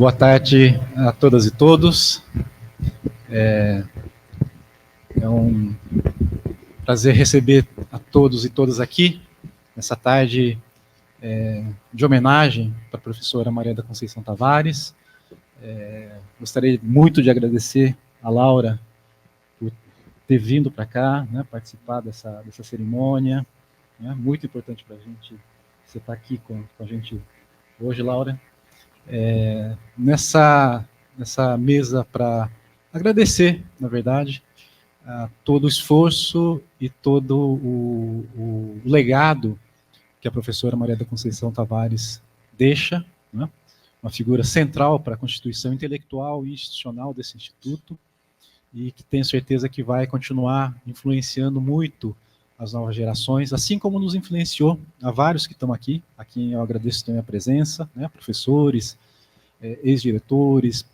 Boa tarde a todas e todos. É um prazer receber a todos e todas aqui, nessa tarde de homenagem para a professora Maria da Conceição Tavares. Gostaria muito de agradecer a Laura por ter vindo para cá, né, participar dessa cerimônia. Muito importante para a gente você estar aqui com a gente hoje, Laura. Nessa mesa para agradecer, na verdade, a todo o esforço e todo o legado que a professora Maria da Conceição Tavares deixa, né? Uma figura central para a constituição intelectual e institucional desse instituto, e que tenho certeza que vai continuar influenciando muito as novas gerações, assim como nos influenciou a vários que estão aqui, a quem eu agradeço também a presença, né? Professores, ex-diretores,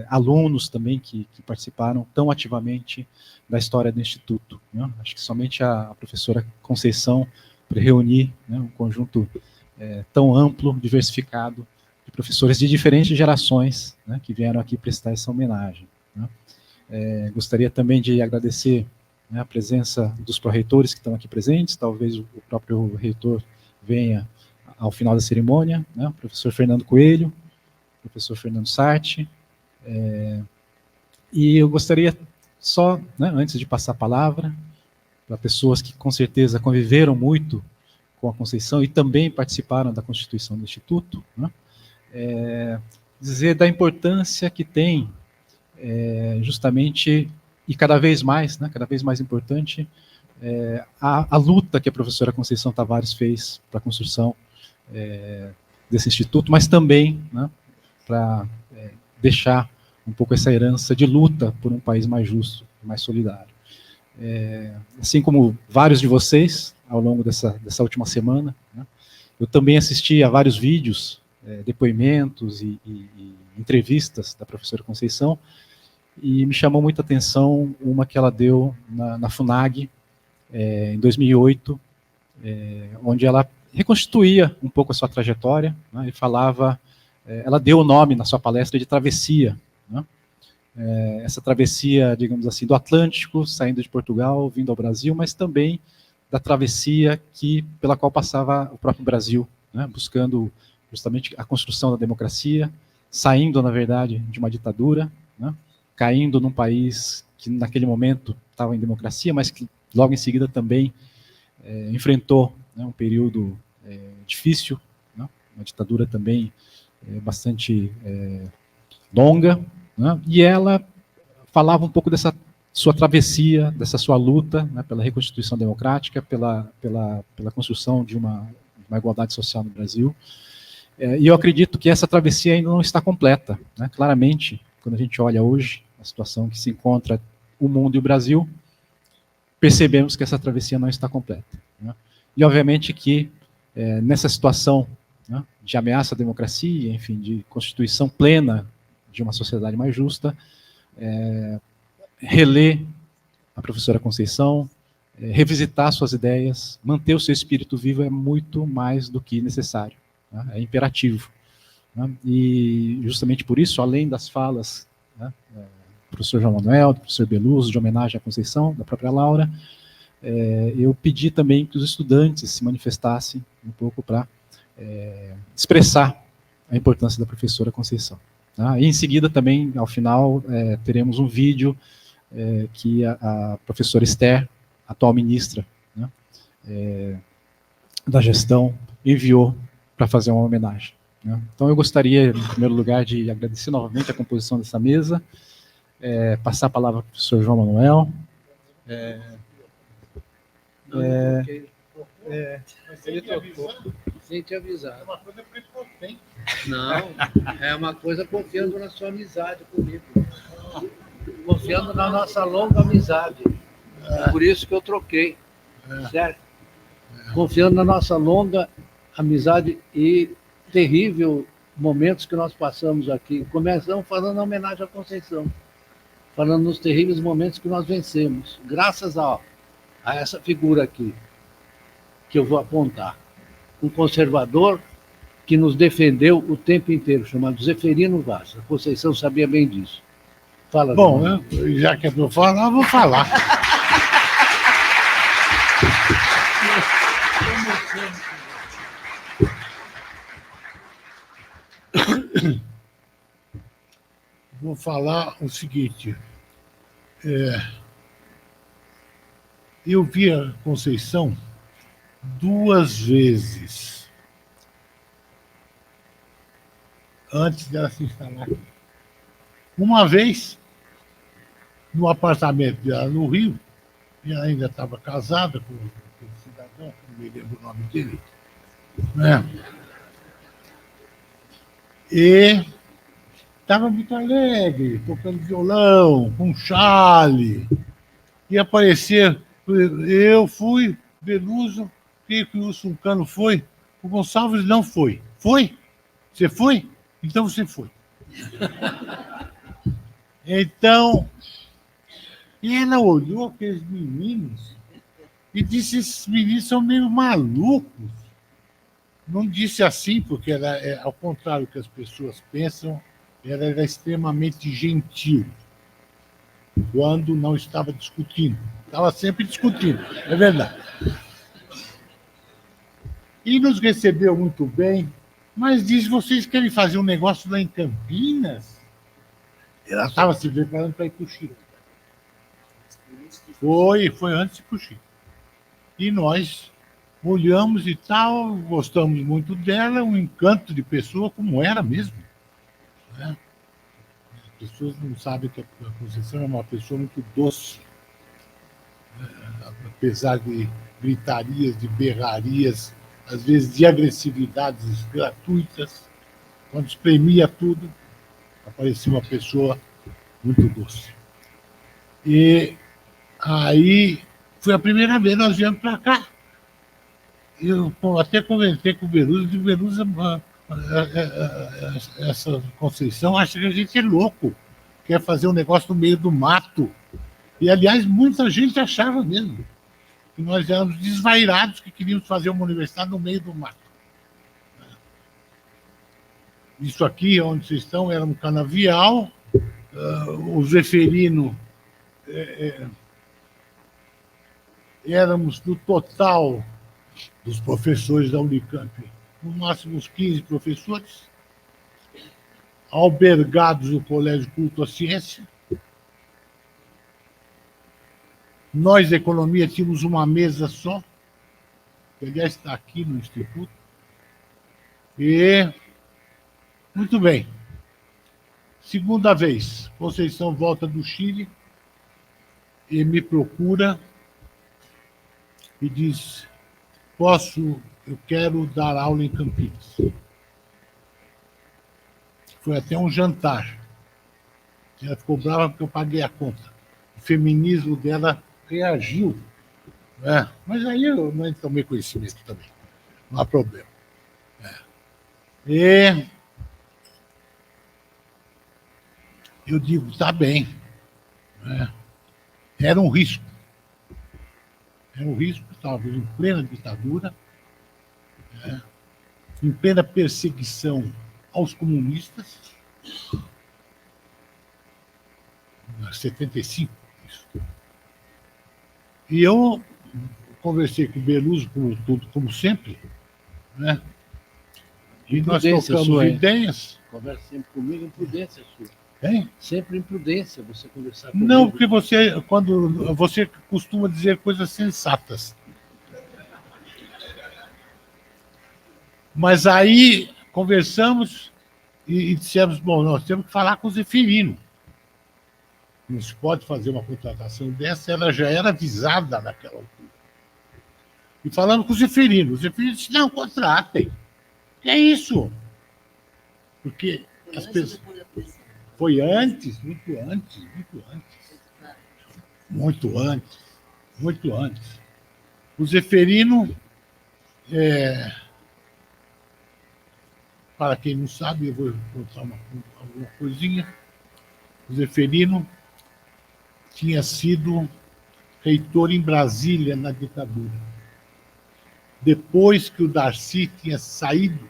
alunos também que participaram tão ativamente da história do Instituto, né? Acho que somente a professora Conceição para reunir, né, um conjunto tão amplo, diversificado, de professores de diferentes gerações, né, que vieram aqui prestar essa homenagem, né? Gostaria também de agradecer, né, a presença dos pró-reitores que estão aqui presentes, talvez o próprio reitor venha ao final da cerimônia, né, o professor Fernando Coelho, professor Fernando Sarti, e eu gostaria só, né, antes de passar a palavra, para pessoas que com certeza conviveram muito com a Conceição e também participaram da constituição do Instituto, né, dizer da importância que tem, justamente, e cada vez mais importante, a luta que a professora Conceição Tavares fez para a construção desse Instituto, mas também, né, para deixar um pouco essa herança de luta por um país mais justo, mais solidário. Assim como vários de vocês, ao longo dessa última semana, né, eu também assisti a vários vídeos, depoimentos e entrevistas da professora Conceição, e me chamou muita atenção uma que ela deu na FUNAG, em 2008, onde ela reconstituía um pouco a sua trajetória, né, e falava, ela deu o nome na sua palestra de travessia, né? Essa travessia, digamos assim, do Atlântico, saindo de Portugal, vindo ao Brasil, mas também da travessia pela qual passava o próprio Brasil, né, buscando justamente a construção da democracia, saindo, na verdade, de uma ditadura, né, caindo num país que naquele momento estava em democracia, mas que logo em seguida também enfrentou, né, um período difícil, né, uma ditadura também bastante longa, né, e ela falava um pouco dessa sua travessia, dessa sua luta, né, pela reconstituição democrática, pela construção de uma igualdade social no Brasil. E eu acredito que essa travessia ainda não está completa, né? Claramente, quando a gente olha hoje a situação que se encontra o mundo e o Brasil, percebemos que essa travessia não está completa, né? E obviamente que nessa situação, né, de ameaça à democracia, enfim, de constituição plena de uma sociedade mais justa, reler a professora Conceição, revisitar suas ideias, manter o seu espírito vivo é muito mais do que necessário, né? É imperativo, né? E justamente por isso, além das falas, né, do professor João Manuel, do professor Beluso, de homenagem à Conceição, da própria Laura, eu pedi também que os estudantes se manifestassem um pouco para expressar a importância da professora Conceição, tá? E em seguida também, ao final, teremos um vídeo que a professora Esther, atual ministra, né, da gestão, enviou para fazer uma homenagem, né? Então eu gostaria, em primeiro lugar, de agradecer novamente a composição dessa mesa, passar a palavra para o professor João Manuel. Ele tocou sem te avisar. É uma coisa prepotente. Não, é uma coisa confiando na sua amizade comigo. Confiando na nossa longa amizade. Por isso que eu troquei. Certo? Confiando na nossa longa amizade e terrível momentos que nós passamos aqui. Começamos falando a homenagem à Conceição. Falando nos terríveis momentos que nós vencemos. Graças a essa figura aqui, que eu vou apontar. Um conservador que nos defendeu o tempo inteiro, chamado Zeferino Vaz. A Conceição sabia bem disso. Fala. Bom, já que é para eu falar, eu vou falar. Vou falar o seguinte. Eu vi a Conceição 2 vezes antes dela se instalar aqui. Uma vez, no apartamento dela no Rio, e ela ainda estava casada com um cidadão, não me lembro o nome dele, né? E estava muito alegre, tocando violão, com chale. Ia aparecer, eu fui, Beluso, que o Wilson Cano foi, o Gonçalves não foi. Foi? Você foi? Então você foi. Então, ela olhou aqueles meninos e disse, esses meninos são meio malucos. Não disse assim, porque ela, ao contrário do que as pessoas pensam, ela era extremamente gentil quando não estava discutindo. Estava sempre discutindo, é verdade. E nos recebeu muito bem, mas diz, vocês querem fazer um negócio lá em Campinas? Ela estava se preparando para ir para o Chile. Foi antes de ir para o Chile. E nós olhamos e tal, gostamos muito dela, um encanto de pessoa como era mesmo. Né? As pessoas não sabem que a Conceição é uma pessoa muito doce. Apesar de gritarias, de berrarias, às vezes de agressividades gratuitas, quando espremia tudo, aparecia uma pessoa muito doce. E aí foi a primeira vez que nós viemos para cá. Eu até comentei com o Beluso, e o Beluso, essa Conceição acha que a gente é louco, quer fazer um negócio no meio do mato. E, aliás, muita gente achava mesmo que nós éramos desvairados, que queríamos fazer uma universidade no meio do mato. Isso aqui, onde vocês estão, era um canavial, o Zeferino, éramos no total dos professores da Unicamp, no máximo uns 15 professores, albergados no Colégio Culto à Ciência. Nós, da economia, tínhamos uma mesa só, que, aliás, está aqui no Instituto. E, muito bem. Segunda vez, Conceição volta do Chile e me procura e diz, eu quero dar aula em Campinas. Foi até um jantar. Ela ficou brava porque eu paguei a conta. O feminismo dela reagiu. Mas aí eu não tomei conhecimento também. Não há problema. E eu digo, tá bem. Era um risco. Estávamos em plena ditadura, em plena perseguição aos comunistas. 75, isso. E eu conversei com o Beluso, como sempre, né? E nós trocamos ideias. Conversa sempre comigo, imprudência sua. Hein? Sempre imprudência você conversar comigo. Não, porque você costuma dizer coisas sensatas. Mas aí conversamos e dissemos, bom, nós temos que falar com o Zeferino. Não se pode fazer uma contratação dessa, ela já era avisada naquela altura. E falando com o Zeferino disse, não, contratem. Que é isso? Porque as pessoas... Foi antes, muito antes. O Zeferino, para quem não sabe, eu vou contar alguma coisinha. O Zeferino tinha sido reitor em Brasília na ditadura. Depois que o Darcy tinha saído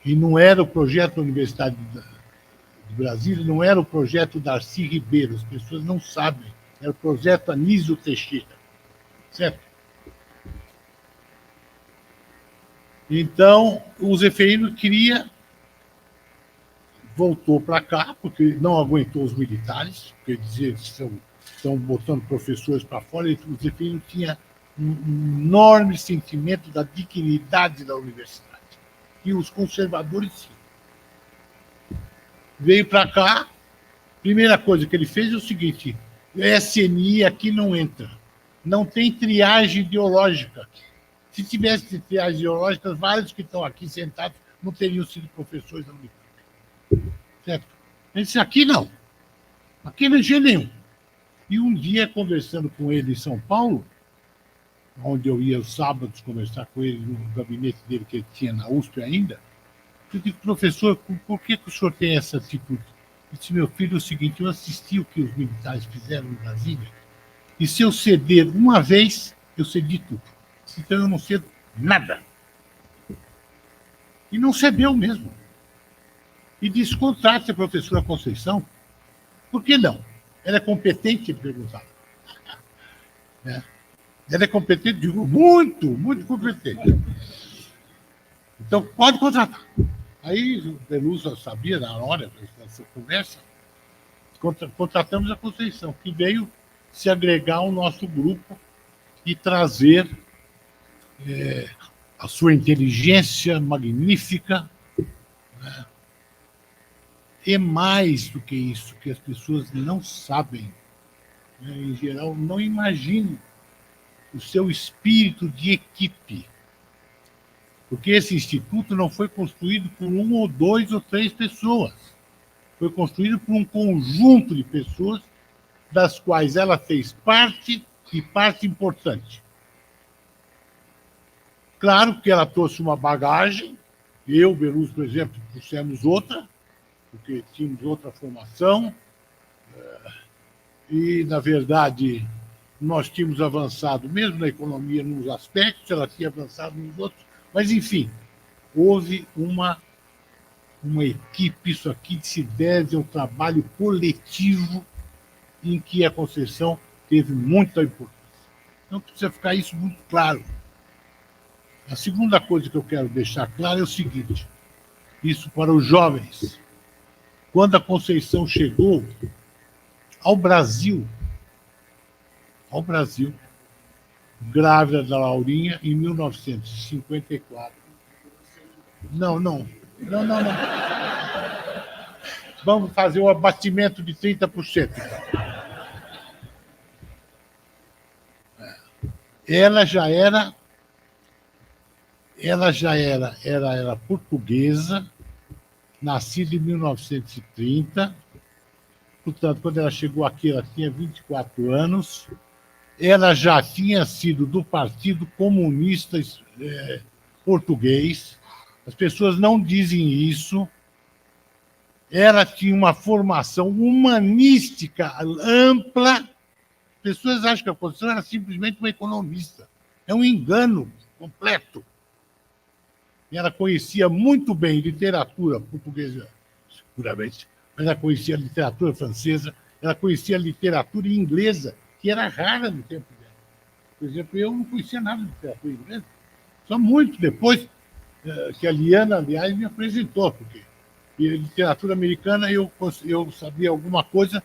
E não era o projeto da Universidade de Brasília, não era o projeto Darcy Ribeiro, as pessoas não sabem. Era o projeto Anísio Teixeira, certo? Então, o Zeferino voltou para cá, porque não aguentou os militares, porque dizia que estão botando professores para fora, e o Zeferino tinha um enorme sentimento da dignidade da universidade. E os conservadores, sim. Veio para cá, primeira coisa que ele fez é o seguinte: o SNI aqui não entra. Não tem triagem ideológica. Se tivesse triagem ideológica, vários que estão aqui sentados não teriam sido professores da Unicamp. Certo? Ele disse, aqui não. Aqui não é jeito nenhum. E um dia, conversando com ele em São Paulo, onde eu ia aos sábados conversar com ele no gabinete dele que ele tinha na USP ainda, eu disse, professor, por que o senhor tem essa atitude? Ele disse, meu filho, é o seguinte, eu assisti o que os militares fizeram em Brasília, e se eu ceder uma vez, eu cedi tudo. Então eu não cedo nada. E não cedeu mesmo. E disse, contrate a professora Conceição. Por que não? Ela é competente, ele perguntava. Ela é competente, digo, muito, muito competente. Então, pode contratar. Aí o Belusa sabia, na hora dessa conversa, contratamos a Conceição, que veio se agregar ao nosso grupo e trazer a sua inteligência magnífica, né? E mais do que isso, que as pessoas não sabem, né? Em geral, não imaginam o seu espírito de equipe. Porque esse instituto não foi construído por 1 ou 2 ou 3 pessoas. Foi construído por um conjunto de pessoas das quais ela fez parte e parte importante. Claro que ela trouxe uma bagagem, eu, Beluso, por exemplo, trouxemos outra, porque tínhamos outra formação, e, na verdade, nós tínhamos avançado, mesmo na economia, nos aspectos, ela tinha avançado nos outros, mas, enfim, houve uma equipe, isso aqui se deve ao trabalho coletivo em que a Conceição teve muita importância. Então, precisa ficar isso muito claro. A segunda coisa que eu quero deixar claro é o seguinte, isso para os jovens. Quando a Conceição chegou ao Brasil, grávida da Laurinha, em 1954. Não. Vamos fazer o abatimento de 30%. Ela era portuguesa, nascida em 1930. Portanto, quando ela chegou aqui, ela tinha 24 anos. Ela já tinha sido do Partido Comunista Português. As pessoas não dizem isso. Ela tinha uma formação humanística ampla. As pessoas acham que a Conceição era simplesmente uma economista. É um engano completo. E ela conhecia muito bem literatura portuguesa, seguramente, mas ela conhecia a literatura francesa, ela conhecia a literatura inglesa, que era rara no tempo dela. Por exemplo, eu não conhecia nada de literatura inglesa. Só muito depois que a Liana, aliás, me apresentou, porque e a literatura americana eu sabia alguma coisa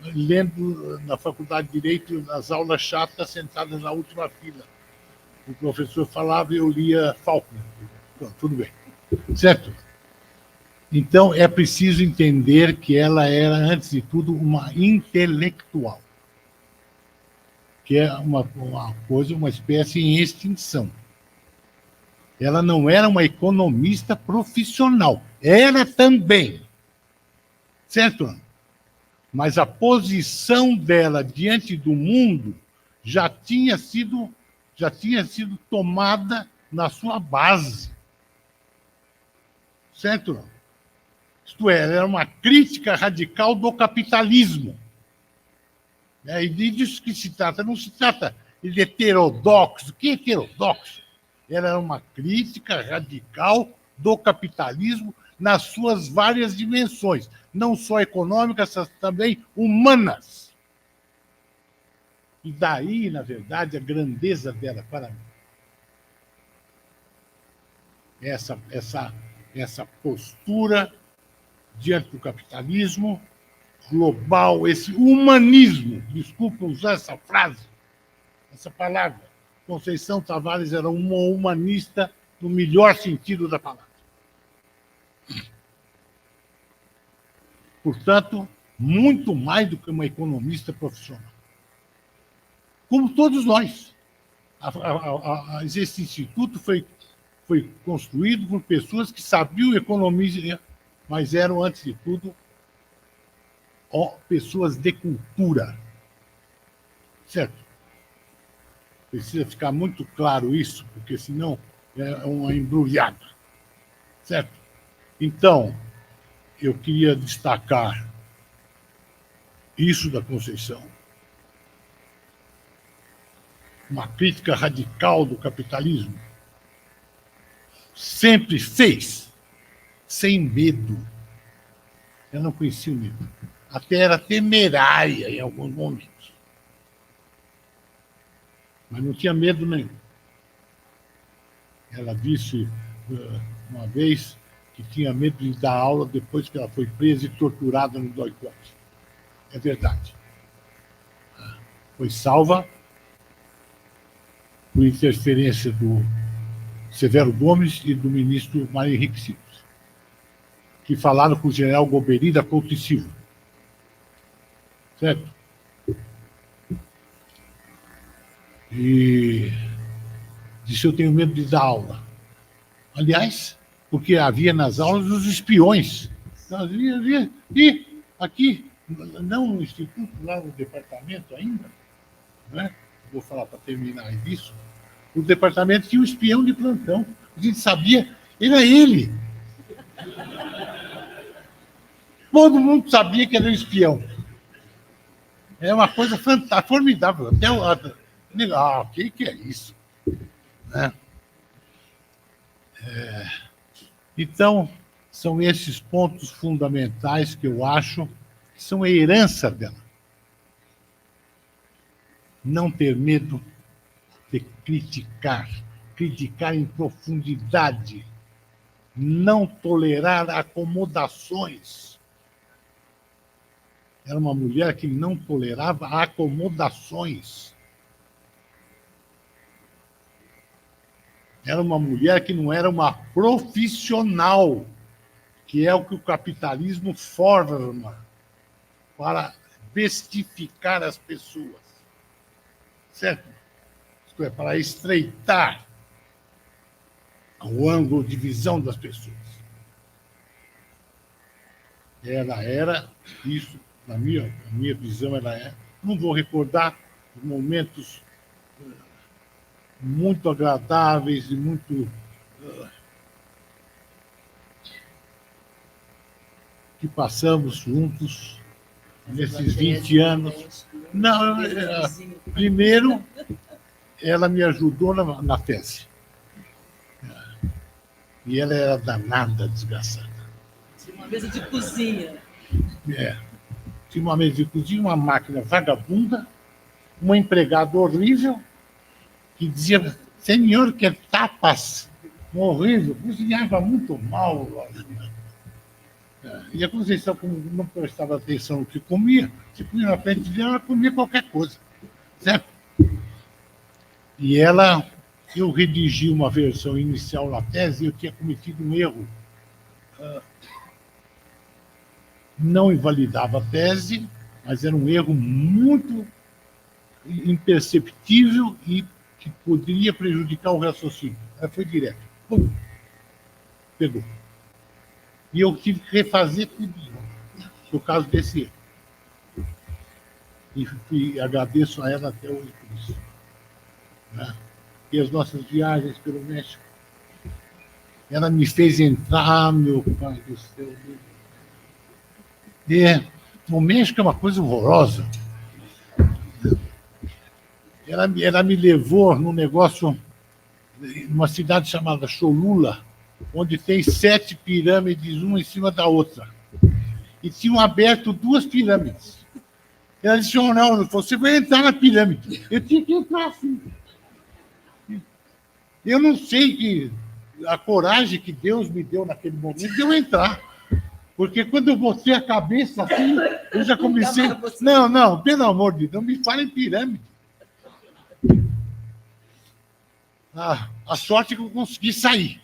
lendo na Faculdade de Direito, nas aulas chatas, sentadas na última fila. O professor falava e eu lia Faulkner. Pronto, tudo bem. Certo? Então, é preciso entender que ela era, antes de tudo, uma intelectual, que é uma coisa, uma espécie em extinção. Ela não era uma economista profissional. Era também. Certo? Mas a posição dela diante do mundo já tinha sido tomada na sua base. Certo? Isto é, ela era uma crítica radical do capitalismo. E disso que se trata. Não se trata de heterodoxo. Que heterodoxo? Ela era uma crítica radical do capitalismo nas suas várias dimensões, não só econômicas, mas também humanas. E daí, na verdade, a grandeza dela para mim. Essa postura diante do capitalismo global, esse humanismo, desculpa usar essa frase, essa palavra. Conceição Tavares era uma humanista no melhor sentido da palavra. Portanto, muito mais do que uma economista profissional. Como todos nós. Esse instituto foi construído por pessoas que sabiam economia, mas eram, antes de tudo, pessoas de cultura. Certo? Precisa ficar muito claro isso, porque senão é uma embrulhada. Certo? Então, eu queria destacar isso da Conceição. Uma crítica radical do capitalismo. Sempre fez, sem medo. Eu não conhecia o medo. Até era temerária em alguns momentos. Mas não tinha medo nenhum. Ela disse uma vez que tinha medo de dar aula depois que ela foi presa e torturada no doicote. É verdade. Foi salva por interferência do Severo Gomes e do ministro Mário Henrique Silva, que falaram com o general Golbery da Couto e Silva. Certo? E disse: eu tenho medo de dar aula. Aliás, porque havia nas aulas os espiões. E aqui, não no instituto, lá no departamento ainda, né? Vou falar para terminar isso, o departamento tinha um espião de plantão. A gente sabia, era ele. Todo mundo sabia que era um espião. É uma coisa fantástica, formidável. Até o que é isso? Né? Então, são esses pontos fundamentais que eu acho que são a herança dela. Não ter medo de criticar em profundidade, não tolerar acomodações. Era uma mulher que não tolerava acomodações. Era uma mulher que não era uma profissional, que é o que o capitalismo forma para bestificar as pessoas. Certo? Isto é, para estreitar o ângulo de visão das pessoas. Ela era isso, na minha visão, ela é. Não vou recordar os momentos muito agradáveis e muito que passamos juntos nesses 20 anos. Não, primeiro, ela me ajudou na tese. E ela era danada, desgraçada. Tinha uma mesa de cozinha. Tinha uma mesa de cozinha, uma máquina vagabunda, uma empregada horrível, que dizia: senhor, quer tapas? Horrível, cozinhava muito mal. E a Conceição, como não prestava atenção no que comia, se punha na frente dela, ela comia qualquer coisa. Certo? E eu redigi uma versão inicial na tese e eu tinha cometido um erro. Não invalidava a tese, mas era um erro muito imperceptível e que poderia prejudicar o raciocínio. Ela foi direto. Pum. Pegou. E eu tive que refazer tudo por causa desse erro. E agradeço a ela até hoje por isso. Né? E as nossas viagens pelo México. Ela me fez entrar, meu pai do céu. O México é uma coisa horrorosa. Ela me levou num negócio, numa cidade chamada Cholula, onde tem 7 pirâmides, uma em cima da outra. E tinham aberto 2 pirâmides. Ela disse, oh, não, você vai entrar na pirâmide. Eu tinha que entrar assim. Eu não sei a coragem que Deus me deu naquele momento de eu entrar. Porque quando eu botei a cabeça assim, eu já comecei... Não, pelo amor de Deus, não me fale em pirâmide. A sorte é que eu consegui sair.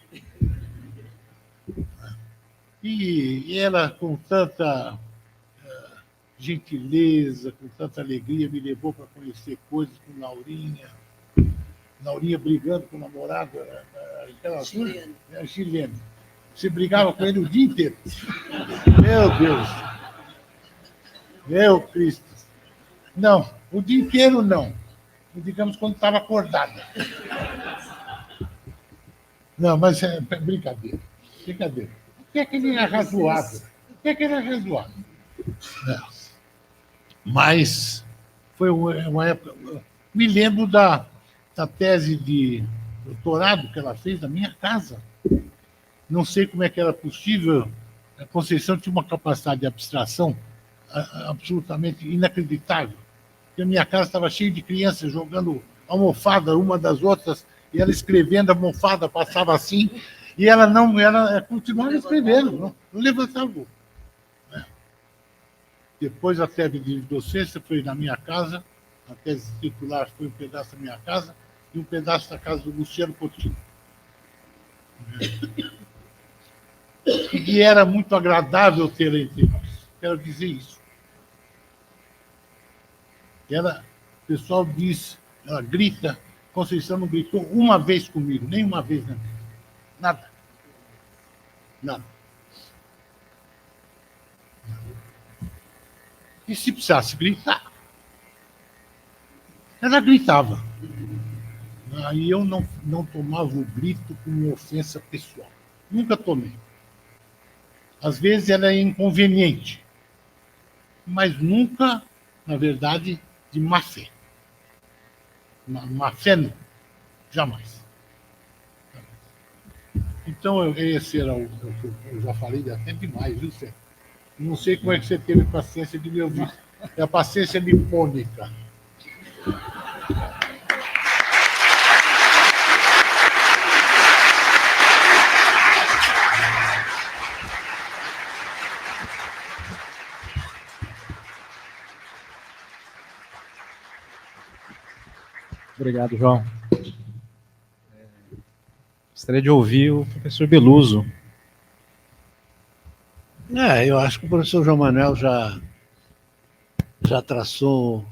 E ela, com tanta gentileza, com tanta alegria, me levou para conhecer coisas com Laurinha. Laurinha brigando com o namorado, aquela Chileno. Chileno. Você brigava com ele o dia inteiro. Meu Deus. Meu Cristo. Não, o dia inteiro não. Digamos quando estava acordada. Não, mas é brincadeira. Brincadeira. Até que ele era razoável. Até que ele era razoável. É. Mas foi uma época... Me lembro da tese de doutorado que ela fez na minha casa. Não sei como é que era possível. A Conceição tinha uma capacidade de abstração absolutamente inacreditável. Porque a minha casa estava cheia de crianças jogando almofada uma das outras, e ela escrevendo, a almofada passava assim, e ela continuava escrevendo, não levantava. Depois a tese de docência foi na minha casa, a tese titular foi um pedaço da minha casa e um pedaço da casa do Luciano Coutinho. E era muito agradável tê-la entre nós. Quero dizer isso. O pessoal diz, ela grita, Conceição não gritou uma vez comigo, nem uma vez na vida. Nada. Nada. E se precisasse gritar, ela gritava. Aí eu não tomava o grito como ofensa pessoal. Nunca tomei. Às vezes ela é inconveniente, mas nunca, na verdade, de má fé. Má fé não, jamais. Então, esse era o que eu já falei até demais, viu, Sérgio? Não sei como é que você teve paciência de me ouvir. É a paciência nipônica. Obrigado, João. Gostaria de ouvir o professor Beluso. Eu acho que o professor João Manuel já traçou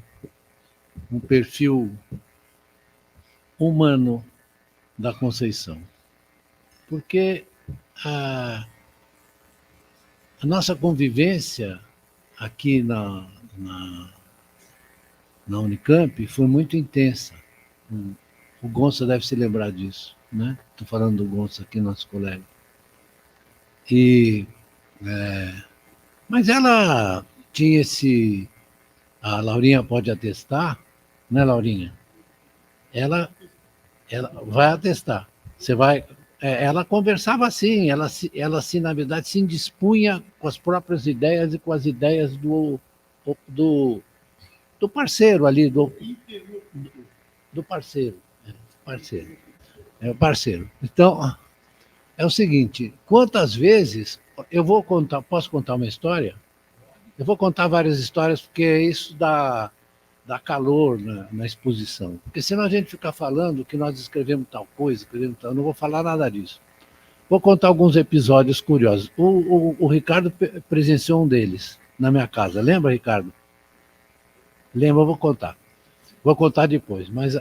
um perfil humano da Conceição. Porque a nossa convivência aqui na Unicamp foi muito intensa. O Gonça deve se lembrar disso, né? Estou falando do Gonça aqui, nosso colega. Mas ela tinha a Laurinha pode atestar, né, Laurinha? Ela vai atestar. Ela conversava assim, ela na verdade, se indispunha com as próprias ideias e com as ideias do parceiro ali, do parceiro. Parceiro. Então, é o seguinte, quantas vezes... posso contar uma história? Eu vou contar várias histórias, porque isso dá calor na exposição. Porque senão a gente fica falando que nós escrevemos tal coisa, eu não vou falar nada disso. Vou contar alguns episódios curiosos. O Ricardo presenciou um deles na minha casa. Lembra, Ricardo? Lembra, eu vou contar. Vou contar depois, mas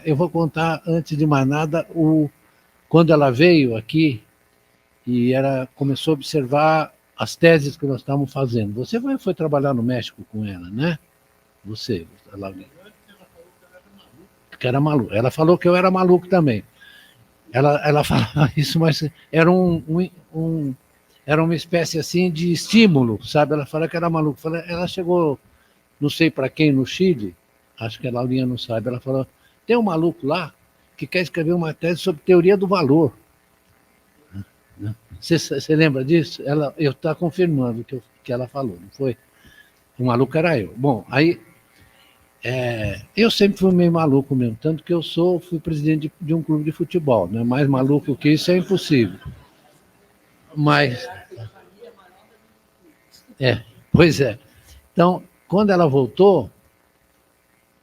eu vou contar, antes de mais nada, quando ela veio aqui e ela começou a observar as teses que nós estávamos fazendo. Você foi trabalhar no México com ela, né? Você, Laurinha. Que era maluco. Ela falou que eu era maluco também. Ela falava isso, mas era era uma espécie assim de estímulo, sabe? Ela falou que era maluco. Ela chegou, não sei para quem, no Chile, acho que a Laurinha não sabe, ela falou, tem um maluco lá que quer escrever uma tese sobre teoria do valor. né? Você lembra disso? Eu estou confirmando que ela falou, não foi? O maluco era eu. Bom, aí eu sempre fui meio maluco mesmo, tanto que fui presidente de um clube de futebol, né? Mais maluco que isso é impossível. Mas, pois é. Então, quando ela voltou,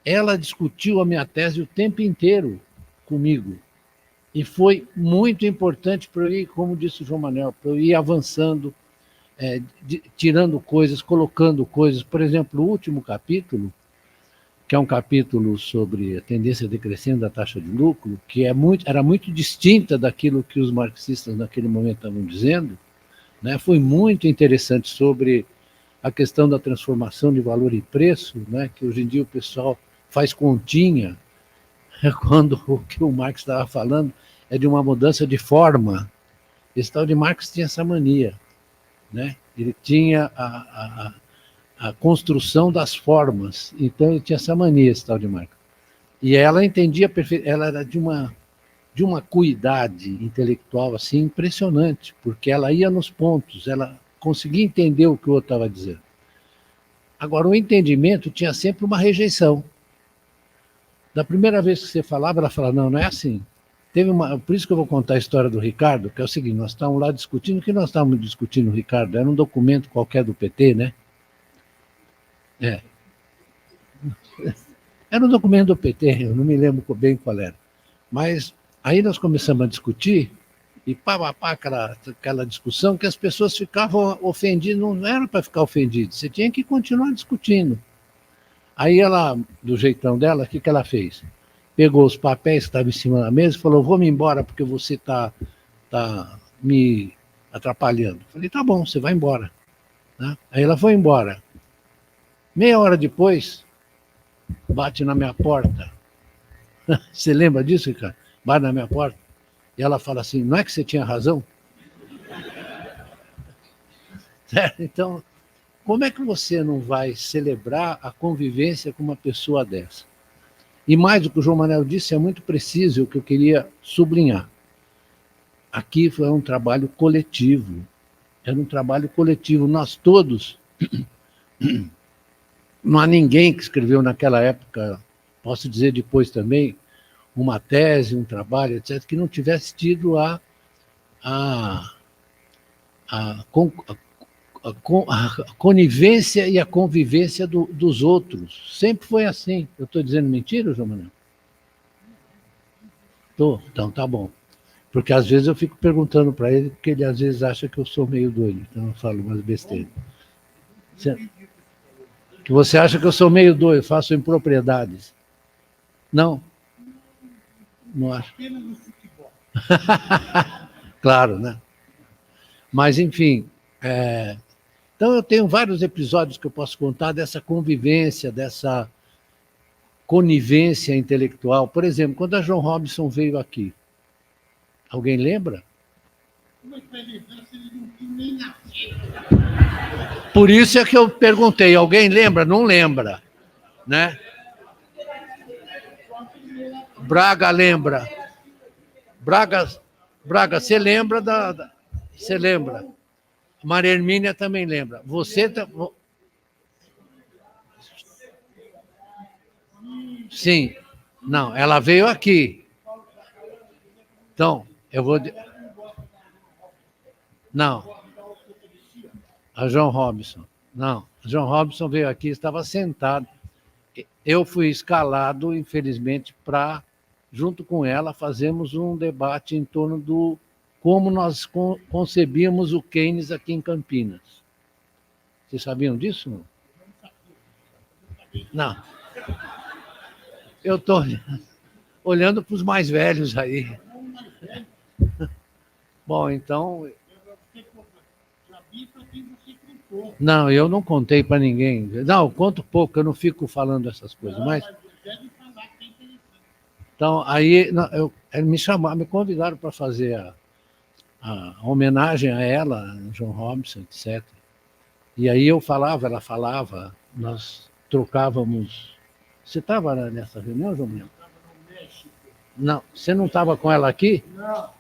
ela discutiu a minha tese o tempo inteiro comigo. E foi muito importante para eu ir, como disse o João Manuel, para eu ir avançando, tirando coisas, colocando coisas. Por exemplo, o último capítulo, que é um capítulo sobre a tendência decrescente da taxa de lucro, que era muito distinta daquilo que os marxistas naquele momento estavam dizendo, né? Foi muito interessante sobre a questão da transformação de valor e preço, né? Que hoje em dia o pessoal faz continha, quando o que o Marx estava falando é de uma mudança de forma. Esse tal de Marx tinha essa mania, né? Ele tinha a construção das formas, então ele tinha essa mania, esse tal de Marx. E ela entendia perfeitamente, ela era de uma cuidade intelectual assim impressionante, porque ela ia nos pontos, ela conseguia entender o que o outro estava dizendo. Agora, o entendimento tinha sempre uma rejeição. Da primeira vez que você falava, ela falava, não é assim. Por isso que eu vou contar a história do Ricardo, que é o seguinte, nós estávamos lá discutindo, o que nós estávamos discutindo, Ricardo? Era um documento qualquer do PT, né? Era um documento do PT, eu não me lembro bem qual era. Mas aí nós começamos a discutir, e aquela discussão que as pessoas ficavam ofendidas, não era para ficar ofendido, você tinha que continuar discutindo. Aí ela, do jeitão dela, o que ela fez? Pegou os papéis que estavam em cima da mesa e falou, vou-me embora porque você está me atrapalhando. Falei, tá bom, você vai embora. Né? Aí ela foi embora. Meia hora depois, bate na minha porta. Você lembra disso, Ricardo? Bate na minha porta. E ela fala assim, não é que você tinha razão? Certo? Então, como é que você não vai celebrar a convivência com uma pessoa dessa? E mais do que o João Manuel disse, é muito preciso o que eu queria sublinhar. Aqui foi um trabalho coletivo. Era um trabalho coletivo. Nós todos... Não há ninguém que escreveu naquela época, posso dizer depois também, uma tese, um trabalho, etc., que não tivesse tido a conivência e a convivência dos outros. Sempre foi assim. Eu estou dizendo mentira, João Manuel? Estou, então tá bom. Porque às vezes eu fico perguntando para ele, porque ele às vezes acha que eu sou meio doido, então eu falo umas besteiras. Que você acha que eu sou meio doido, faço impropriedades. Não. Não acho. Claro, né? Mas, enfim, então eu tenho vários episódios que eu posso contar dessa convivência, dessa conivência intelectual. Por exemplo, quando a João Robson veio aqui, alguém lembra? Por isso é que eu perguntei, alguém lembra? Não lembra, né? Braga lembra. Braga, você lembra você lembra? Maria Hermínia também lembra. Você Sim. Não, ela veio aqui. Então, eu vou... Não. A João Robson. Não. A João Robson veio aqui, estava sentado. Eu fui escalado, infelizmente, para, junto com ela, fazermos um debate em torno do como nós concebíamos o Keynes aqui em Campinas. Vocês sabiam disso? Não. Eu estou olhando para os mais velhos aí. Bom, então... Não, eu não contei para ninguém. Não, eu conto pouco, eu não fico falando essas coisas, mas... Então, aí me convidaram para fazer a homenagem a ela, João Robson, etc. E aí eu falava, ela falava, nós trocávamos... Você estava nessa reunião, João Menino? Não, você não estava com ela aqui? Não.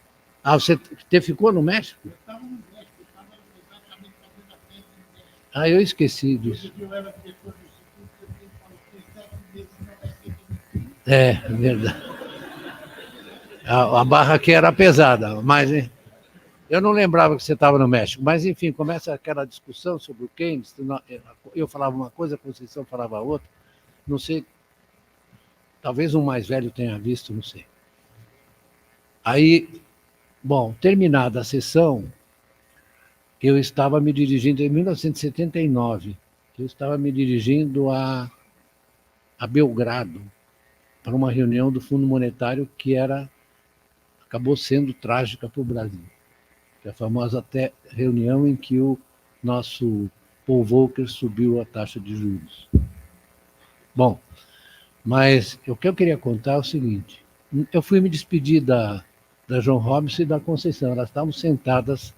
Ah, você ficou no México? Eu estava no México, eu estava exatamente fazendo a tese no México. Ah, eu esqueci disso. Eu era diretor do Instituto, eu falei, 7 meses não vai ser demitido. É verdade. A barra aqui era pesada, mas eu não lembrava que você estava no México. Mas, enfim, começa aquela discussão sobre o Keynes. Eu falava uma coisa, a Conceição falava outra. Não sei, talvez um mais velho tenha visto, não sei. Aí, bom, terminada a sessão, eu estava me dirigindo, em 1979, eu estava me dirigindo a Belgrado, para uma reunião do Fundo Monetário que acabou sendo trágica para o Brasil. Que é a famosa reunião em que o nosso Paul Volcker subiu a taxa de juros. Bom, mas o que eu queria contar é o seguinte, eu fui me despedir da João Robson e da Conceição, elas estavam sentadas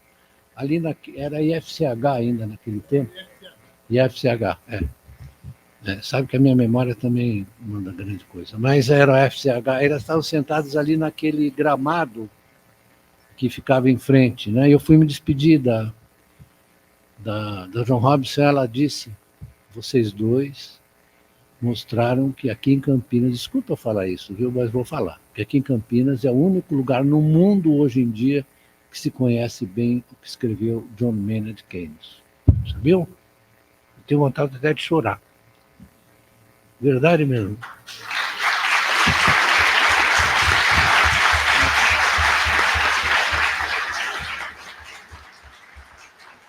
ali, era IFCH ainda naquele tempo, IFCH, sabe que a minha memória também manda grande coisa, mas era o IFCH, elas estavam sentadas ali naquele gramado que ficava em frente, né? Eu fui me despedir da João Robson, ela disse, vocês dois mostraram que aqui em Campinas, desculpa falar isso, viu, mas vou falar, que aqui em Campinas é o único lugar no mundo hoje em dia que se conhece bem o que escreveu John Maynard Keynes. Sabiam? Eu tenho vontade até de chorar. Verdade mesmo.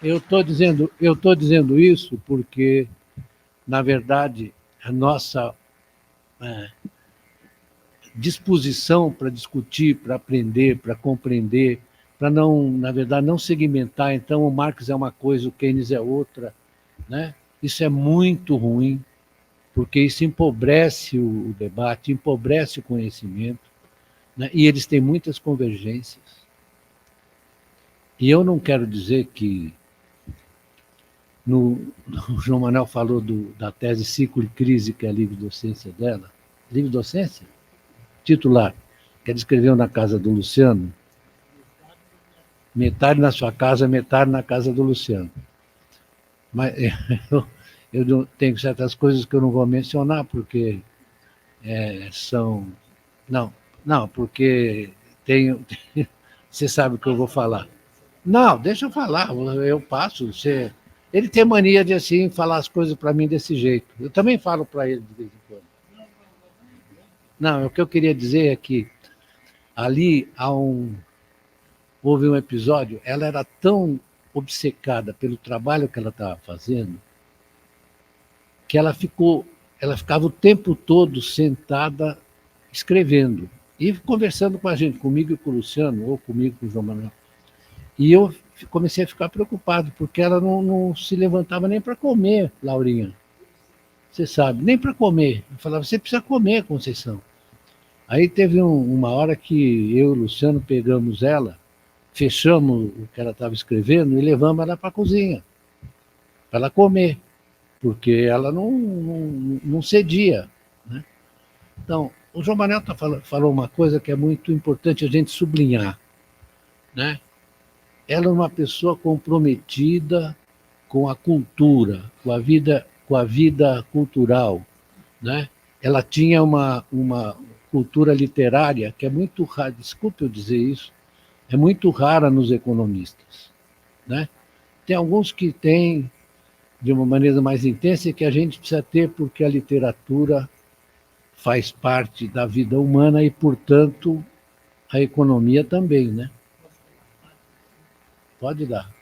Eu estou dizendo isso porque, na verdade, a nossa disposição para discutir, para aprender, para compreender, para não, na verdade, não segmentar. Então, o Marx é uma coisa, o Keynes é outra, né? Isso é muito ruim, porque isso empobrece o debate, empobrece o conhecimento, né? E eles têm muitas convergências. E eu não quero dizer que o João Manuel falou da tese Ciclo e Crise, que é a livre-docência dela. Livre-docência? Titular, que ela escreveu na casa do Luciano. Metade na sua casa, metade na casa do Luciano. Mas eu tenho certas coisas que eu não vou mencionar, porque são... Não, porque você sabe o que eu vou falar. Não, deixa eu falar, eu passo. Ele tem mania de, assim, falar as coisas para mim desse jeito. Eu também falo para ele de vez em quando. Não, o que eu queria dizer é que ali houve um episódio, ela era tão obcecada pelo trabalho que ela estava fazendo, que ela ficava o tempo todo sentada escrevendo e conversando com a gente, comigo e com o Luciano, ou comigo e com o João Manuel. E eu comecei a ficar preocupado, porque ela não se levantava nem para comer, Laurinha. Você sabe, nem para comer. Eu falava, você precisa comer, Conceição. Aí teve uma hora que eu e o Luciano pegamos ela, fechamos o que ela estava escrevendo e levamos ela para a cozinha, para ela comer, porque ela não cedia, né? Então, o João Manuel falou uma coisa que é muito importante a gente sublinhar, né? Ela é uma pessoa comprometida com a cultura, com a vida cultural, né? Ela tinha uma cultura literária que é muito rara, desculpe eu dizer isso, é muito rara nos economistas, né? Tem alguns que têm de uma maneira mais intensa que a gente precisa ter porque a literatura faz parte da vida humana e, portanto, a economia também, né? Pode dar.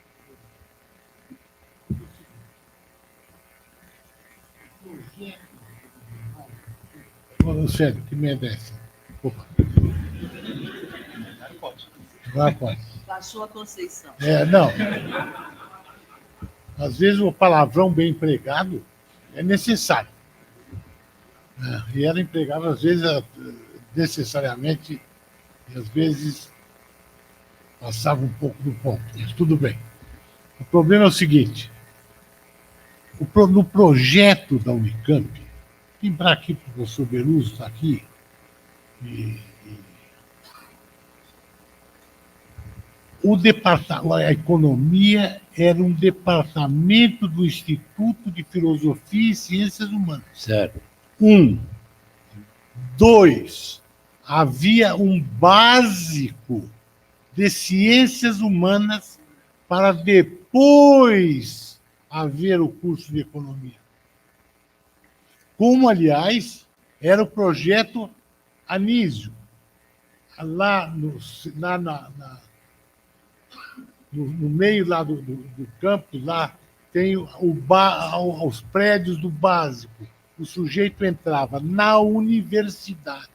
Ô, Luciano, que merda é essa? Opa. Pode. Baixou a Conceição. Não. Às vezes o palavrão bem empregado é necessário. E ela empregava, às vezes, necessariamente, e às vezes passava um pouco do ponto, mas tudo bem. O problema é o seguinte, no projeto da Unicamp, lembrar aqui, o professor Beluso está aqui, a economia era um departamento do Instituto de Filosofia e Ciências Humanas. Certo. 2, havia um básico de ciências humanas para depois haver o curso de economia. Como, era o projeto Anísio. Lá no meio lá do campus, lá tem os prédios do básico. O sujeito entrava na universidade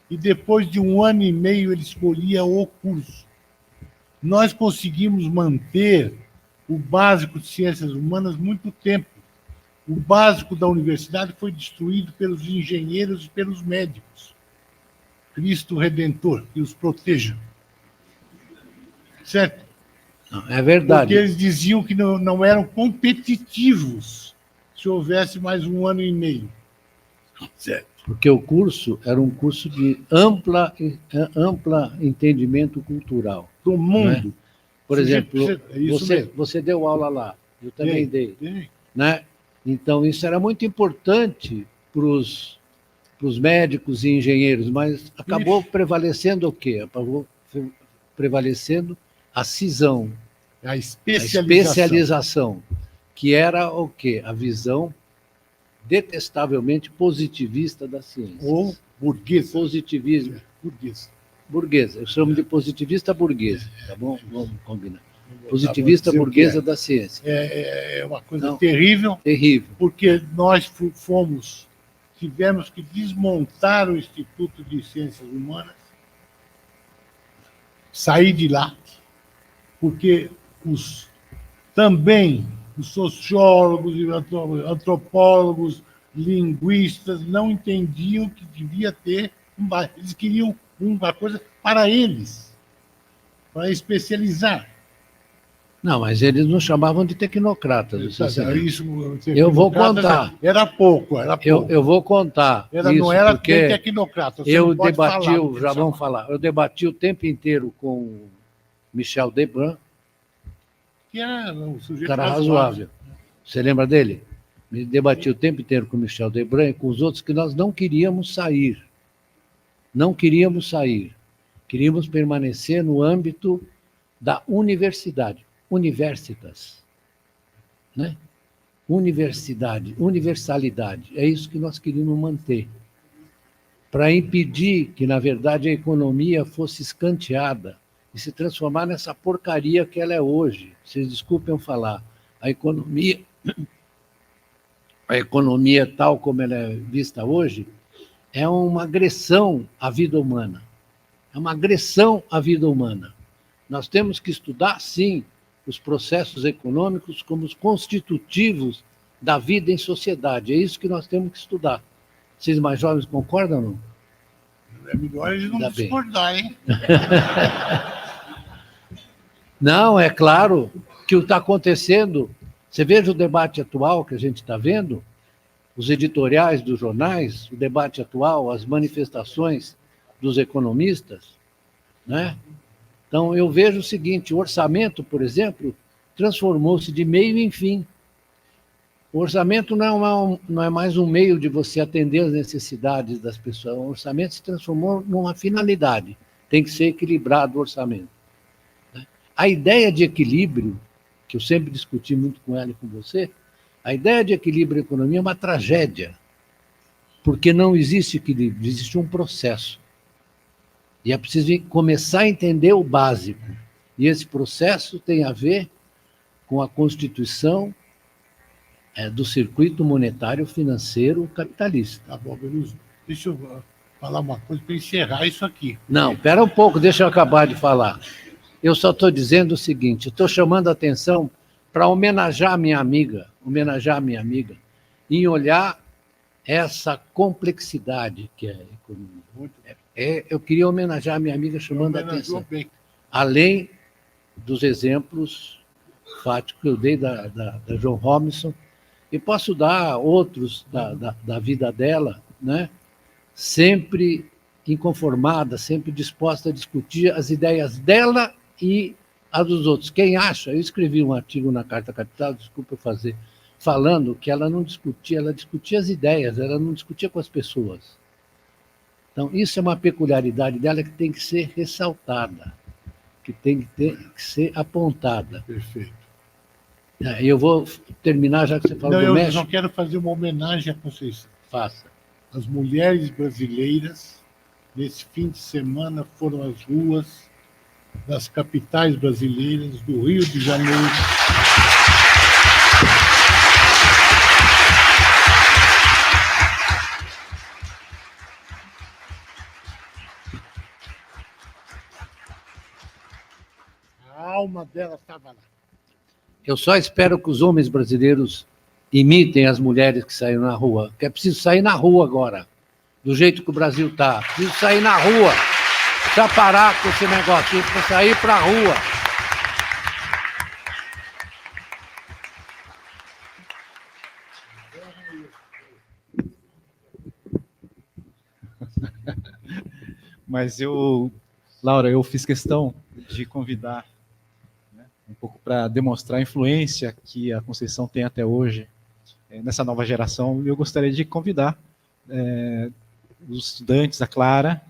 e depois de 1 ano e meio ele escolhia o curso. Nós conseguimos manter o básico de ciências humanas muito tempo. O básico da universidade foi destruído pelos engenheiros e pelos médicos. Cristo Redentor, que os proteja. Certo? Não, é verdade. Porque eles diziam que não eram competitivos se houvesse mais 1 ano e meio. Certo. Porque o curso era um curso de ampla entendimento cultural. Do mundo. Né? Por exemplo, isso você deu aula lá, eu também dei. Tem. Né? Então, isso era muito importante para os médicos e engenheiros, mas acabou prevalecendo o quê? Acabou prevalecendo a cisão, A a especialização. especialização, que era o quê? A visão detestavelmente positivista da ciência. Ou burguesa. Positivismo. Burguesa. Eu chamo de positivista burguesa, tá bom? Vamos combinar. Positivista burguesa da ciência. É uma coisa Não. terrível, Terrível. porque nós tivemos que desmontar o Instituto de Ciências Humanas, sair de lá, porque também os sociólogos, antropólogos, linguistas não entendiam que devia ter eles queriam uma coisa para eles, para especializar. Não, mas eles nos chamavam de tecnocratas. Eu vou contar. Era pouco. Eu vou contar. Não era porque tecnocrata. Eu debati o tempo inteiro com o Michel Debrun, que era um sujeito cara razoável. Você lembra dele? Me debati o tempo inteiro com o Michel Debrun e com os outros que nós não queríamos sair. Não queríamos sair. Queríamos permanecer no âmbito da universidade. Universitas. Né? Universidade, universalidade. É isso que nós queríamos manter. Para impedir que, na verdade, a economia fosse escanteada e se transformar nessa porcaria que ela é hoje. Vocês desculpem eu falar. A economia tal como ela é vista hoje é uma agressão à vida humana. É uma agressão à vida humana. Nós temos que estudar, sim, os processos econômicos como os constitutivos da vida em sociedade. É isso que nós temos que estudar. Vocês mais jovens concordam ou não? É melhor eles não discordar, hein? Não, é claro que o que está acontecendo... Você veja o debate atual que a gente está vendo, os editoriais dos jornais, o debate atual, as manifestações dos economistas, né? Então, eu vejo o seguinte, o orçamento, por exemplo, transformou-se de meio em fim. O orçamento não é mais um meio de você atender as necessidades das pessoas. O orçamento se transformou numa finalidade. Tem que ser equilibrado o orçamento. A ideia de equilíbrio, que eu sempre discuti muito com ela e com você, a ideia de equilíbrio e economia é uma tragédia, porque não existe equilíbrio, existe um processo. E é preciso começar a entender o básico. E esse processo tem a ver com a constituição do circuito monetário financeiro capitalista. Tá bom, Beluso. Deixa eu falar uma coisa para encerrar isso aqui. Não, espera um pouco, deixa eu acabar de falar. Eu só estou dizendo o seguinte, estou chamando a atenção para homenagear a minha amiga, em olhar essa complexidade que é a economia. Eu queria homenagear a minha amiga chamando a atenção. Bem. Além dos exemplos fáticos que eu dei da John Robinson, e posso dar outros da vida dela, né? Sempre inconformada, sempre disposta a discutir as ideias dela e a dos outros. Quem acha, eu escrevi um artigo na Carta Capital, desculpa eu fazer, falando que ela não discutia, ela discutia as ideias, ela não discutia com as pessoas. Então, isso é uma peculiaridade dela que tem que ser ressaltada, que tem que ser apontada. Perfeito. Eu vou terminar, já que você falou Não, do eu México. não quero fazer uma homenagem a Conceição. Faça. As mulheres brasileiras, nesse fim de semana, foram às ruas das capitais brasileiras, do Rio de Janeiro. A alma dela estava lá. Eu só espero que os homens brasileiros imitem as mulheres que saíram na rua, que é preciso sair na rua agora, do jeito que o Brasil está. Preciso sair na rua, já parar com esse negócio, para sair para a rua. Mas Laura, eu fiz questão de convidar, né, um pouco para demonstrar a influência que a Conceição tem até hoje nessa nova geração. E eu gostaria de convidar os estudantes, a Clara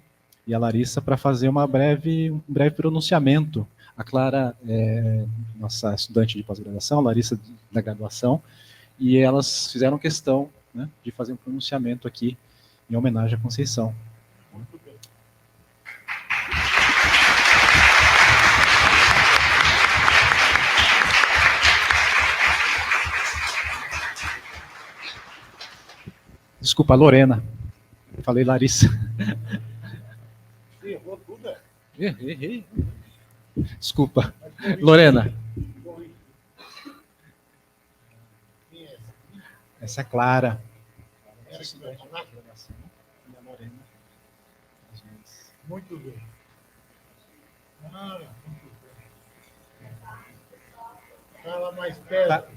e a Larissa, para fazer um breve pronunciamento. A Clara é nossa estudante de pós-graduação, a Larissa da graduação, e elas fizeram questão, né, de fazer um pronunciamento aqui em homenagem à Conceição. Desculpa, Lorena. Falei Larissa. Errou tudo, Errei. Desculpa. Lorena. Essa é Clara. Muito bem. Fala mais perto.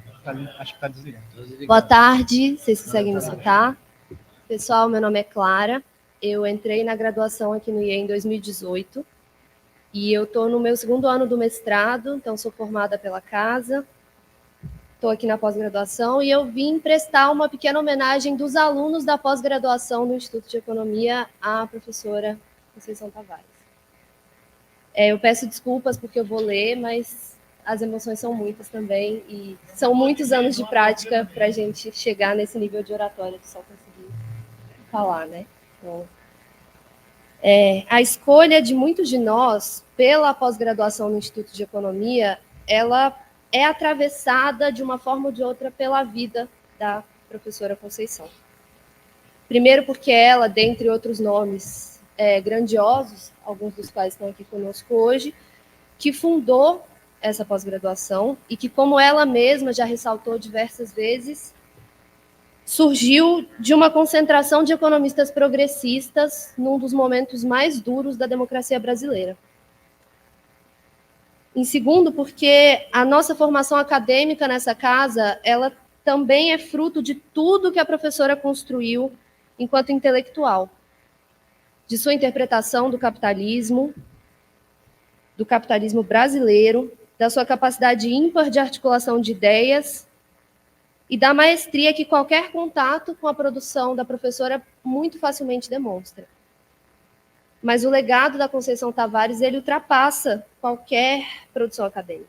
Acho que está desligado. Boa tarde, vocês conseguem me escutar? Pessoal, meu nome é Clara, eu entrei na graduação aqui no IE em 2018 e eu estou no meu 2º ano do mestrado, então sou formada pela casa, estou aqui na pós-graduação e eu vim prestar uma pequena homenagem dos alunos da pós-graduação do Instituto de Economia à professora Conceição Tavares. Eu peço desculpas porque eu vou ler, mas as emoções são muitas também e são muitos anos de prática para a gente chegar nesse nível de oratória que só conseguir falar, né? Então, a escolha de muitos de nós pela pós-graduação no Instituto de Economia, ela é atravessada de uma forma ou de outra pela vida da professora Conceição. Primeiro porque ela, dentre outros nomes grandiosos, alguns dos quais estão aqui conosco hoje, que fundou essa pós-graduação e que, como ela mesma já ressaltou diversas vezes, surgiu de uma concentração de economistas progressistas num dos momentos mais duros da democracia brasileira. Em segundo, porque a nossa formação acadêmica nessa casa, ela também é fruto de tudo que a professora construiu enquanto intelectual, de sua interpretação do capitalismo brasileiro, da sua capacidade ímpar de articulação de ideias e da maestria que qualquer contato com a produção da professora muito facilmente demonstra. Mas o legado da Conceição Tavares, ele ultrapassa qualquer produção acadêmica.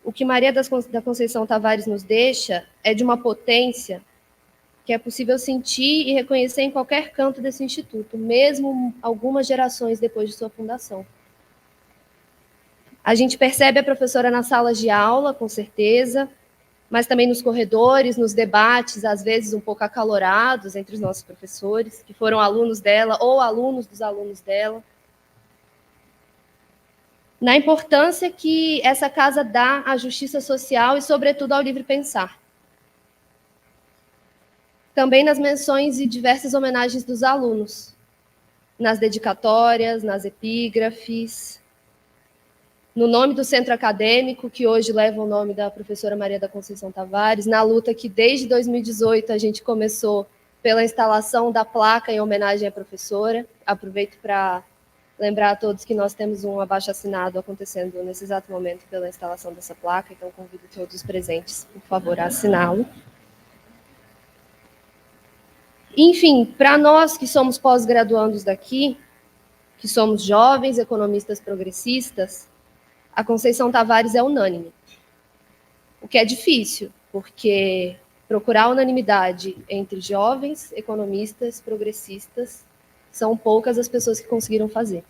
O que Maria da Conceição Tavares nos deixa é de uma potência que é possível sentir e reconhecer em qualquer canto desse instituto, mesmo algumas gerações depois de sua fundação. A gente percebe a professora nas salas de aula, com certeza, mas também nos corredores, nos debates, às vezes um pouco acalorados entre os nossos professores, que foram alunos dela ou alunos dos alunos dela. Na importância que essa casa dá à justiça social e, sobretudo, ao livre pensar. Também nas menções e diversas homenagens dos alunos, nas dedicatórias, nas epígrafes, no nome do centro acadêmico, que hoje leva o nome da professora Maria da Conceição Tavares, na luta que desde 2018 a gente começou pela instalação da placa em homenagem à professora. Aproveito para Lembrar a todos que nós temos um abaixo-assinado acontecendo nesse exato momento pela instalação dessa placa, então convido todos os presentes, por favor, a assiná-lo. Enfim, para nós que somos pós-graduandos daqui, que somos jovens economistas progressistas, a Conceição Tavares é unânime. O que é difícil, porque procurar unanimidade entre jovens economistas progressistas são poucas as pessoas que conseguiram fazer.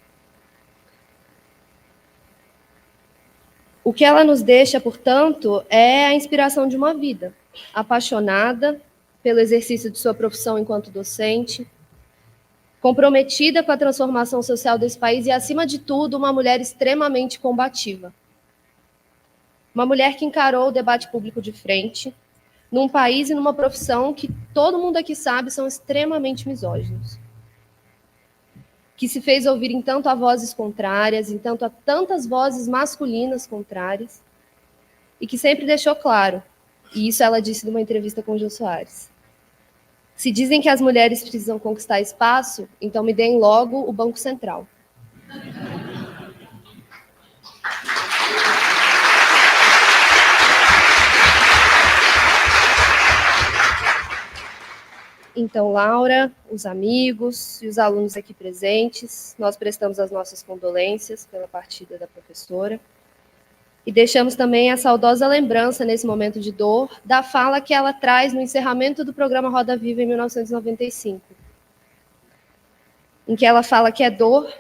O que ela nos deixa, portanto, é a inspiração de uma vida apaixonada pelo exercício de sua profissão enquanto docente, comprometida com a transformação social desse país e, acima de tudo, uma mulher extremamente combativa. Uma mulher que encarou o debate público de frente, num país e numa profissão que todo mundo aqui sabe são extremamente misóginos. Que se fez ouvir em tanto a vozes contrárias, em tanto a tantas vozes masculinas contrárias, e que sempre deixou claro, e isso ela disse numa entrevista com o Jô Soares: se dizem que as mulheres precisam conquistar espaço, então me deem logo o Banco Central. Então, Laura, os amigos e os alunos aqui presentes, nós prestamos as nossas condolências pela partida da professora e deixamos também a saudosa lembrança, nesse momento de dor, da fala que ela traz no encerramento do programa Roda Viva em 1995, em que ela fala que é dor,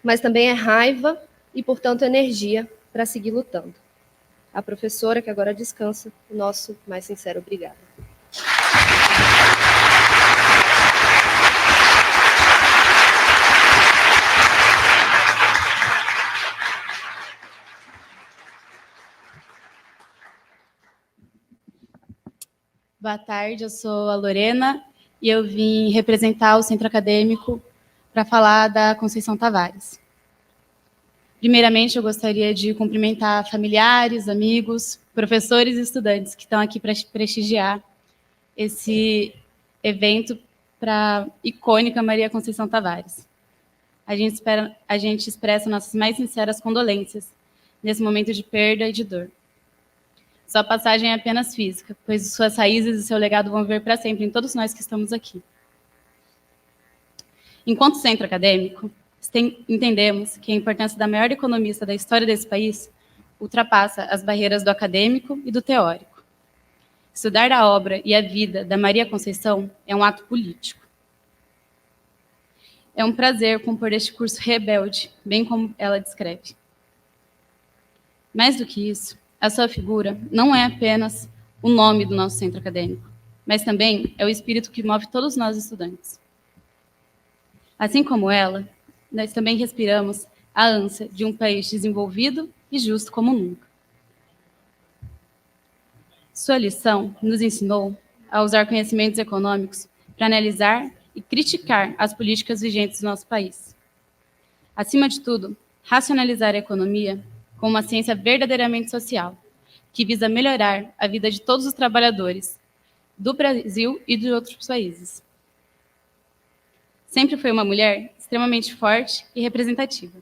mas também é raiva e, portanto, energia para seguir lutando. A professora, que agora descansa, o nosso mais sincero obrigado. Boa tarde, eu sou a Lorena e eu vim representar o Centro Acadêmico para falar da Conceição Tavares. Primeiramente, eu gostaria de cumprimentar familiares, amigos, professores e estudantes que estão aqui para prestigiar esse evento para a icônica Maria Conceição Tavares. A gente expressa nossas mais sinceras condolências nesse momento de perda e de dor. Sua passagem é apenas física, pois suas raízes e seu legado vão viver para sempre em todos nós que estamos aqui. Enquanto centro acadêmico, entendemos que a importância da maior economista da história desse país ultrapassa as barreiras do acadêmico e do teórico. Estudar a obra e a vida da Maria Conceição é um ato político. É um prazer compor este curso rebelde, bem como ela descreve. Mais do que isso, a sua figura não é apenas o nome do nosso centro acadêmico, mas também é o espírito que move todos nós estudantes. Assim como ela, nós também respiramos a ânsia de um país desenvolvido e justo como nunca. Sua lição nos ensinou a usar conhecimentos econômicos para analisar e criticar as políticas vigentes do nosso país. Acima de tudo, racionalizar a economia como uma ciência verdadeiramente social, que visa melhorar a vida de todos os trabalhadores do Brasil e de outros países. Sempre foi uma mulher extremamente forte e representativa,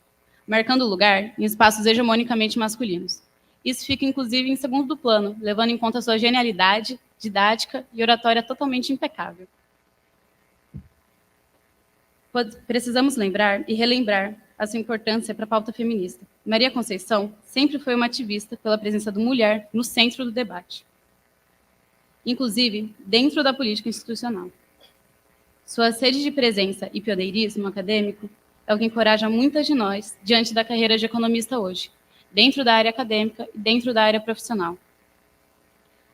marcando lugar em espaços hegemonicamente masculinos. Isso fica, inclusive, em segundo plano, levando em conta sua genialidade, didática e oratória totalmente impecável. Precisamos lembrar e relembrar a sua importância para a pauta feminista. Maria Conceição sempre foi uma ativista pela presença da mulher no centro do debate, inclusive dentro da política institucional. Sua sede de presença e pioneirismo acadêmico é o que encoraja muitas de nós diante da carreira de economista hoje, dentro da área acadêmica e dentro da área profissional.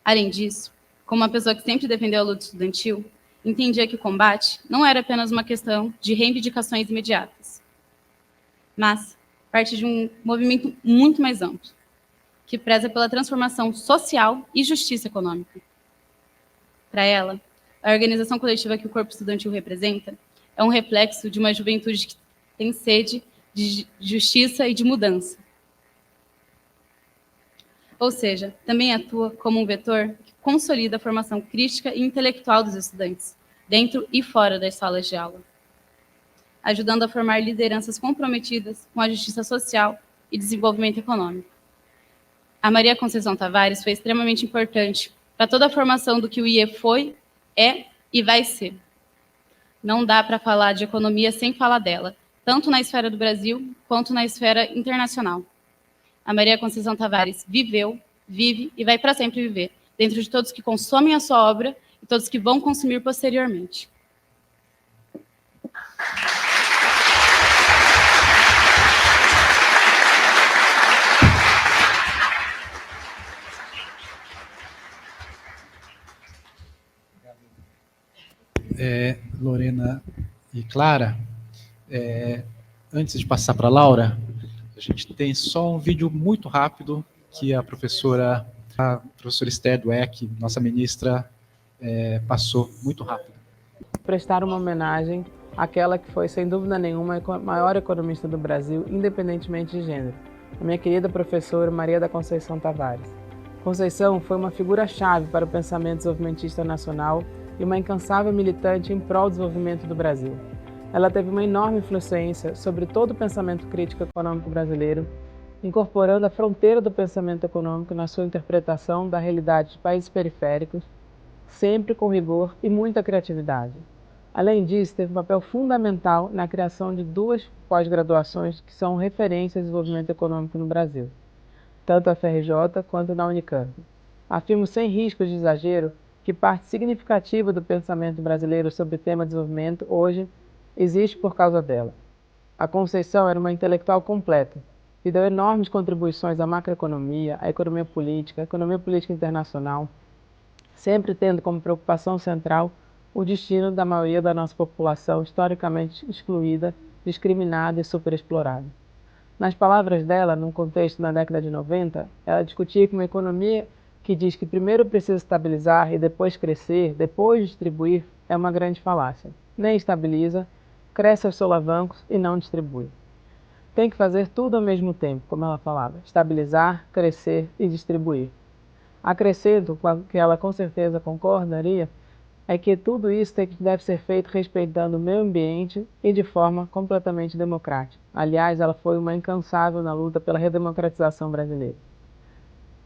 Além disso, como uma pessoa que sempre defendeu a luta estudantil, entendia que o combate não era apenas uma questão de reivindicações imediatas, mas parte de um movimento muito mais amplo, que preza pela transformação social e justiça econômica. Para ela, a organização coletiva que o corpo estudantil representa é um reflexo de uma juventude que tem sede de justiça e de mudança. Ou seja, também atua como um vetor que consolida a formação crítica e intelectual dos estudantes, dentro e fora das salas de aula. ajudando a formar lideranças comprometidas com a justiça social e desenvolvimento econômico. A Maria Conceição Tavares foi extremamente importante para toda a formação do que o IE foi, é e vai ser. Não dá para falar de economia sem falar dela, tanto na esfera do Brasil quanto na esfera internacional. A Maria Conceição Tavares viveu, vive e vai para sempre viver, dentro de todos que consomem a sua obra e todos que vão consumir posteriormente. Lorena e Clara, antes de passar para a Laura, a gente tem só um vídeo muito rápido que a professora Esther Dweck, nossa ministra, passou muito rápido. Prestar uma homenagem àquela que foi, sem dúvida nenhuma, a maior economista do Brasil, independentemente de gênero, a minha querida professora Maria da Conceição Tavares. Conceição foi uma figura-chave para o pensamento desenvolvimentista nacional e uma incansável militante em prol do desenvolvimento do Brasil. Ela teve uma enorme influência sobre todo o pensamento crítico econômico brasileiro, incorporando a fronteira do pensamento econômico na sua interpretação da realidade de países periféricos, sempre com rigor e muita criatividade. Além disso, teve um papel fundamental na criação de 2 pós-graduações que são referências de desenvolvimento econômico no Brasil, tanto a FRJ quanto na Unicamp. Afirmo sem riscos de exagero que parte significativa do pensamento brasileiro sobre o tema desenvolvimento hoje existe por causa dela. A Conceição era uma intelectual completa e deu enormes contribuições à macroeconomia, à economia política internacional, sempre tendo como preocupação central o destino da maioria da nossa população historicamente excluída, discriminada e superexplorada. Nas palavras dela, num contexto na década de 90, ela discutia que uma economia que diz que primeiro precisa estabilizar e depois crescer, depois distribuir, é uma grande falácia. Nem estabiliza, cresce aos solavancos e não distribui. Tem que fazer tudo ao mesmo tempo, como ela falava, estabilizar, crescer e distribuir. Acrescento, com o que ela com certeza concordaria, é que tudo isso deve ser feito respeitando o meio ambiente e de forma completamente democrática. Aliás, ela foi uma incansável na luta pela redemocratização brasileira.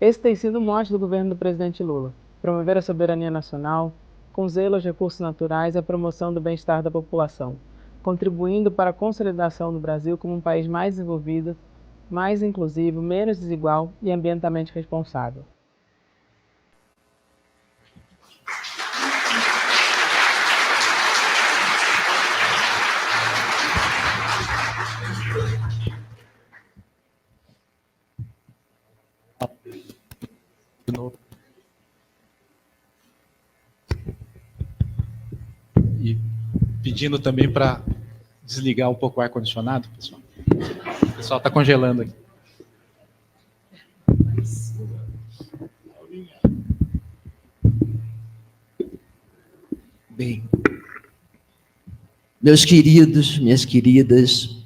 Esse tem sido o mote do governo do presidente Lula: promover a soberania nacional, com zelo aos recursos naturais e a promoção do bem-estar da população, contribuindo para a consolidação do Brasil como um país mais desenvolvido, mais inclusivo, menos desigual e ambientalmente responsável. E pedindo também para desligar um pouco o ar-condicionado, pessoal. O pessoal está congelando aqui. Bem, meus queridos, minhas queridas,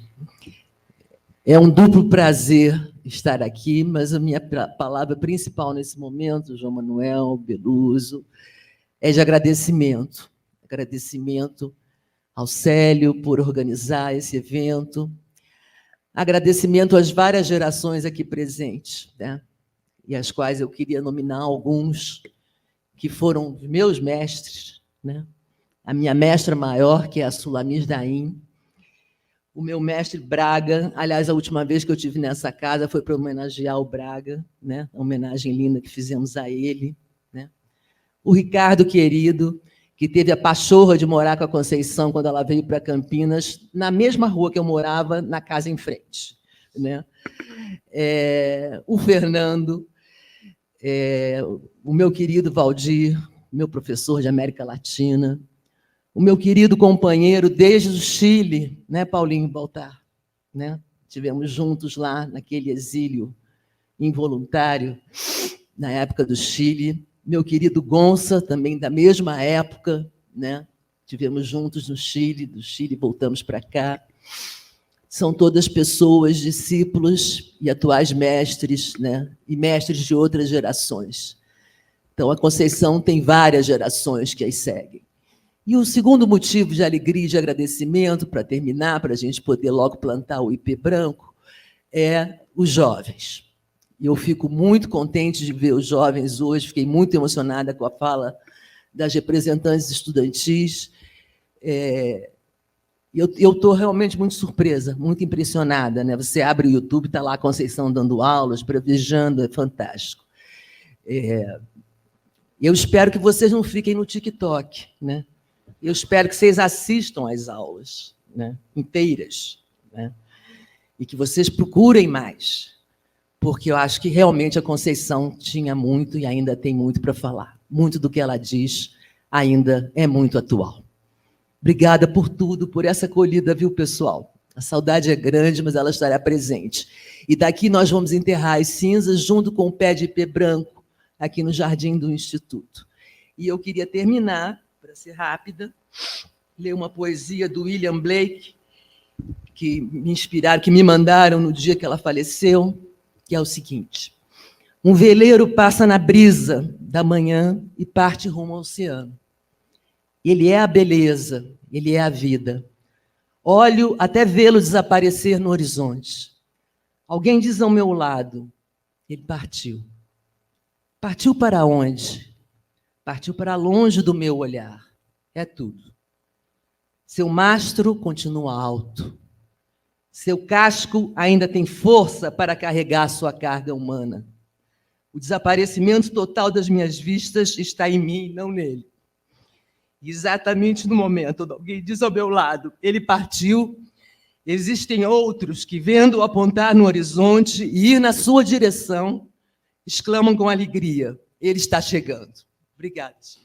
é um duplo prazer estar aqui, mas a minha palavra principal nesse momento, João Manuel, Beluso, é de agradecimento. Agradecimento ao Célio por organizar esse evento, agradecimento às várias gerações aqui presentes, né? E às quais eu queria nominar alguns que foram meus mestres, né? A minha mestra maior, que é a Sulamis Daim, o meu mestre Braga. Aliás, a última vez que eu estive nessa casa foi para homenagear o Braga, né? A homenagem linda que fizemos a ele, né? O Ricardo querido, que teve a pachorra de morar com a Conceição quando ela veio para Campinas, na mesma rua que eu morava, na casa em frente, né? O Fernando, o meu querido Valdir, meu professor de América Latina, o meu querido companheiro desde o Chile, né, Paulinho Baltar, né? Tivemos juntos lá naquele exílio involuntário, na época do Chile. Meu querido Gonça, também da mesma época, né? Tivemos juntos no Chile, do Chile voltamos para cá. São todas pessoas, discípulos e atuais mestres, né? E mestres de outras gerações. Então, a Conceição tem várias gerações que as seguem. E o segundo motivo de alegria e de agradecimento, para terminar, para a gente poder logo plantar o IP branco, é os jovens. E eu fico muito contente de ver os jovens hoje, fiquei muito emocionada com a fala das representantes estudantis. Eu estou realmente muito surpresa, muito impressionada, né? Você abre o YouTube, está lá a Conceição dando aulas, prevejando, é fantástico. Eu espero que vocês não fiquem no TikTok, né? Eu espero que vocês assistam às aulas, né? Inteiras, né? E que vocês procurem mais, porque eu acho que realmente a Conceição tinha muito e ainda tem muito para falar. Muito do que ela diz ainda é muito atual. Obrigada por tudo, por essa acolhida, viu, pessoal? A saudade é grande, mas ela estará presente. E daqui nós vamos enterrar as cinzas junto com o pé de ipê branco, aqui no jardim do Instituto. E eu queria terminar, para ser rápida, ler uma poesia do William Blake, que me inspiraram, que me mandaram no dia que ela faleceu, que é o seguinte: um veleiro passa na brisa da manhã e parte rumo ao oceano. Ele é a beleza, ele é a vida. Olho até vê-lo desaparecer no horizonte. Alguém diz ao meu lado, ele partiu. Partiu para onde? Partiu para longe do meu olhar. É tudo. Seu mastro continua alto. Seu casco ainda tem força para carregar sua carga humana. O desaparecimento total das minhas vistas está em mim, não nele. Exatamente no momento onde alguém diz ao meu lado, ele partiu, existem outros que, vendo-o apontar no horizonte e ir na sua direção, exclamam com alegria, ele está chegando. Obrigada, gente.